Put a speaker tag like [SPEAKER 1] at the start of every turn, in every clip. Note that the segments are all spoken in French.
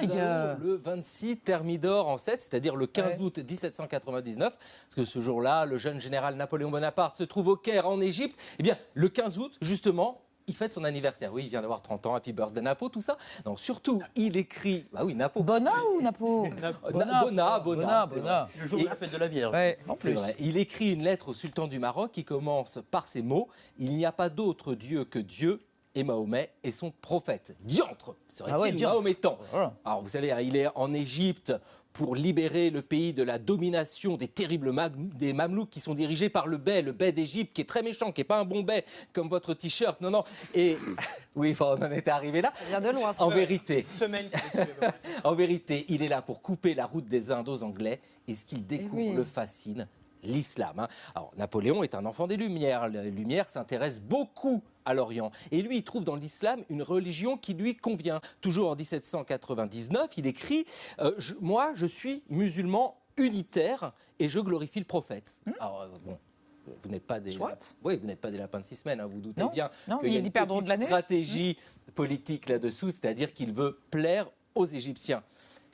[SPEAKER 1] Nous allons le 26 Thermidor en 7, c'est-à-dire le 15 août 1799, parce que ce jour-là, le jeune général Napoléon Bonaparte se trouve au Caire en Égypte. Eh bien, le 15 août, justement, il fête son anniversaire. Oui, il vient d'avoir 30 ans, Happy Birthday Napo, tout ça. Non, surtout, il écrit... Bah oui, Napo.
[SPEAKER 2] Bonnat ou Napo?
[SPEAKER 1] Bonnat.
[SPEAKER 3] Le jour de la fête de la Vierge.
[SPEAKER 2] Ouais, en plus.
[SPEAKER 1] Vrai. Il écrit une lettre au sultan du Maroc qui commence par ces mots: « Il n'y a pas d'autre Dieu que Dieu, et Mahomet est son prophète. » Diantre serait-il mahométan. Voilà. Alors vous savez, il est en Égypte pour libérer le pays de la domination des terribles des Mamelouks qui sont dirigés par le bey d'Égypte, qui est très méchant, qui n'est pas un bon bey comme votre t-shirt. Non, non. Et oui, on en était arrivé là.
[SPEAKER 4] Ça vient de loin.
[SPEAKER 1] En vérité,
[SPEAKER 3] En
[SPEAKER 1] vérité, il est là pour couper la route des Indes aux Anglais. Et ce qu'il découvre le fascine, l'islam. Alors, Napoléon est un enfant des Lumières. Les Lumières s'intéressent beaucoup à l'Orient. Et lui, il trouve dans l'islam une religion qui lui convient. Toujours en 1799, il écrit Moi, je suis musulman unitaire et je glorifie le prophète. Alors, bon. Vous n'êtes pas des vous n'êtes pas des lapins de 6 semaines, hein, vous doutez bien qu'il y a une petite stratégie politique là-dessous, c'est-à-dire qu'il veut plaire aux Égyptiens.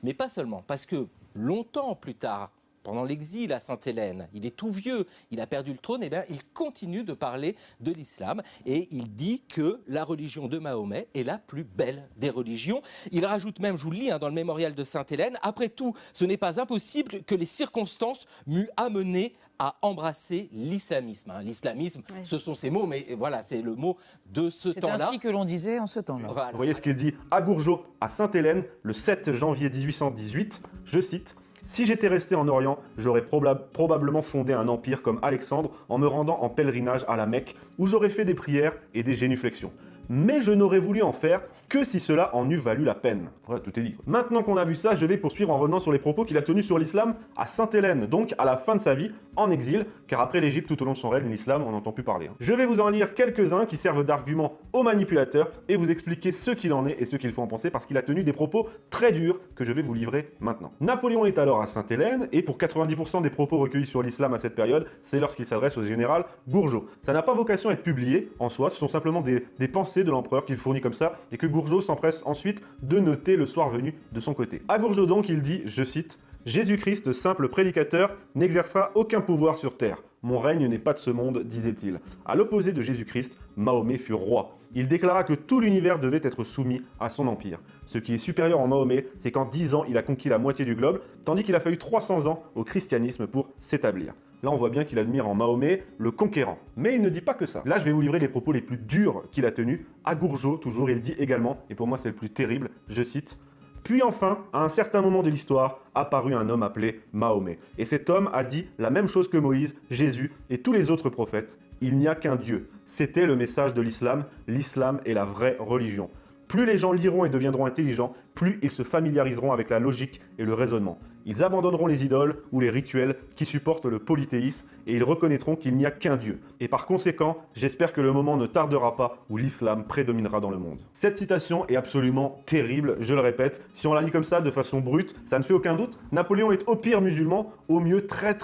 [SPEAKER 1] Mais pas seulement, parce que longtemps plus tard, pendant l'exil à Sainte-Hélène, il est tout vieux, il a perdu le trône, et bien il continue de parler de l'islam et il dit que la religion de Mahomet est la plus belle des religions. Il rajoute même, je vous le lis dans le mémorial de Sainte-Hélène, « Après tout, ce n'est pas impossible que les circonstances m'euent amené à embrasser l'islamisme. » L'islamisme, ce sont ces mots, mais voilà, c'est le mot de ce temps-là.
[SPEAKER 2] C'est ainsi que l'on disait en ce temps-là.
[SPEAKER 5] Voilà. Vous voyez ce qu'il dit à Gourgeot, à Sainte-Hélène, le 7 janvier 1818, je cite: « Si j'étais resté en Orient, j'aurais probablement fondé un empire comme Alexandre en me rendant en pèlerinage à la Mecque, où j'aurais fait des prières et des génuflexions. Mais je n'aurais voulu en faire que si cela en eût valu la peine. » Voilà, tout est dit. Maintenant qu'on a vu ça, je vais poursuivre en revenant sur les propos qu'il a tenus sur l'islam à Sainte-Hélène, donc à la fin de sa vie, en exil, car après l'Égypte, tout au long de son règne, l'islam, on n'entend plus parler. Je vais vous en lire quelques-uns qui servent d'argument aux manipulateurs et vous expliquer ce qu'il en est et ce qu'il faut en penser, parce qu'il a tenu des propos très durs que je vais vous livrer maintenant. Napoléon est alors à Sainte-Hélène, et pour 90% des propos recueillis sur l'islam à cette période, c'est lorsqu'il s'adresse au général Gourgeot. Ça n'a pas vocation à être publié en soi, ce sont simplement des pensées de l'empereur qu'il fournit comme ça, et que Gourgeot s'empresse ensuite de noter le soir venu de son côté. À Gourgeot donc, il dit, je cite: « Jésus-Christ, simple prédicateur, n'exercera aucun pouvoir sur terre. Mon règne n'est pas de ce monde, disait-il. » À l'opposé de Jésus-Christ, Mahomet fut roi. Il déclara que tout l'univers devait être soumis à son empire. Ce qui est supérieur en Mahomet, c'est qu'en 10 ans, il a conquis la moitié du globe, tandis qu'il a fallu 300 ans au christianisme pour s'établir. Là, on voit bien qu'il admire en Mahomet le conquérant. Mais il ne dit pas que ça. Là, je vais vous livrer les propos les plus durs qu'il a tenus. À Gourgeot, toujours, il dit également, et pour moi c'est le plus terrible, je cite: « Puis enfin, à un certain moment de l'histoire, apparut un homme appelé Mahomet. Et cet homme a dit la même chose que Moïse, Jésus et tous les autres prophètes. Il n'y a qu'un Dieu. » C'était le message de l'islam. L'islam est la vraie religion. Plus les gens liront et deviendront intelligents, plus ils se familiariseront avec la logique et le raisonnement. Ils abandonneront les idoles ou les rituels qui supportent le polythéisme et ils reconnaîtront qu'il n'y a qu'un Dieu. Et par conséquent, j'espère que le moment ne tardera pas où l'islam prédominera dans le monde. Cette citation est absolument terrible, je le répète. Si on la lit comme ça, de façon brute, ça ne fait aucun doute. Napoléon est au pire musulman, au mieux très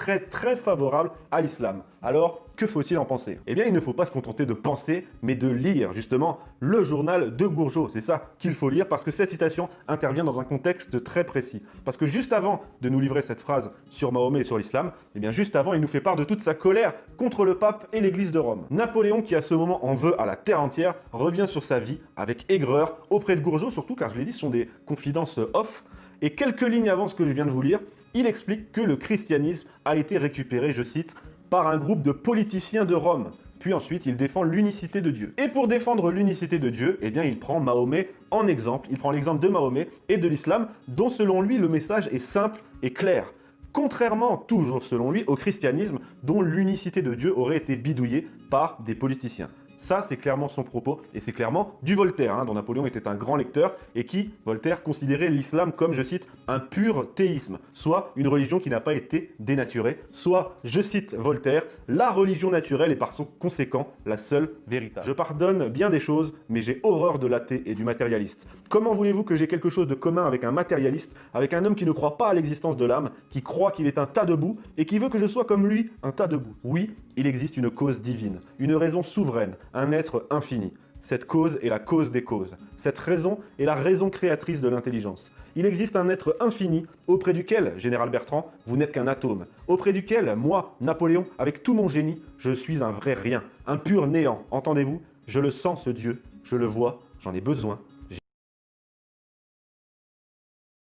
[SPEAKER 5] favorable à l'islam. Alors, que faut-il en penser? Eh bien, il ne faut pas se contenter de penser, mais de lire, justement, le journal de Gourgeot. C'est ça qu'il faut lire, parce que cette citation intervient dans un contexte très précis. Parce que juste avant de nous livrer cette phrase sur Mahomet et sur l'islam, eh bien, juste avant, il nous fait part de toute sa colère contre le pape et l'église de Rome. Napoléon, qui à ce moment en veut à la terre entière, revient sur sa vie avec aigreur auprès de Gourgeot, surtout car je l'ai dit, ce sont des confidences off. Et quelques lignes avant ce que je viens de vous lire, il explique que le christianisme a été récupéré, je cite, par un groupe de politiciens de Rome. Puis ensuite, il défend l'unicité de Dieu. Et pour défendre l'unicité de Dieu, eh bien, il prend Mahomet en exemple. Il prend l'exemple de Mahomet et de l'islam, dont selon lui, le message est simple et clair. Contrairement, toujours selon lui, au christianisme, dont l'unicité de Dieu aurait été bidouillée par des politiciens. Ça, c'est clairement son propos, et c'est clairement du Voltaire, dont Napoléon était un grand lecteur, et qui, Voltaire, considérait l'islam comme, je cite, un pur théisme, soit une religion qui n'a pas été dénaturée, soit, je cite Voltaire, la religion naturelle est par son conséquent la seule véritable. Je pardonne bien des choses, mais j'ai horreur de l'athée et du matérialiste. Comment voulez-vous que j'ai quelque chose de commun avec un matérialiste, avec un homme qui ne croit pas à l'existence de l'âme, qui croit qu'il est un tas de boue, et qui veut que je sois comme lui, un tas de boue? Oui, il existe une cause divine, une raison souveraine, un être infini. Cette cause est la cause des causes. Cette raison est la raison créatrice de l'intelligence. Il existe un être infini auprès duquel, général Bertrand, vous n'êtes qu'un atome. Auprès duquel, moi, Napoléon, avec tout mon génie, je suis un vrai rien, un pur néant. Entendez-vous? Je le sens, ce Dieu, je le vois, j'en ai besoin,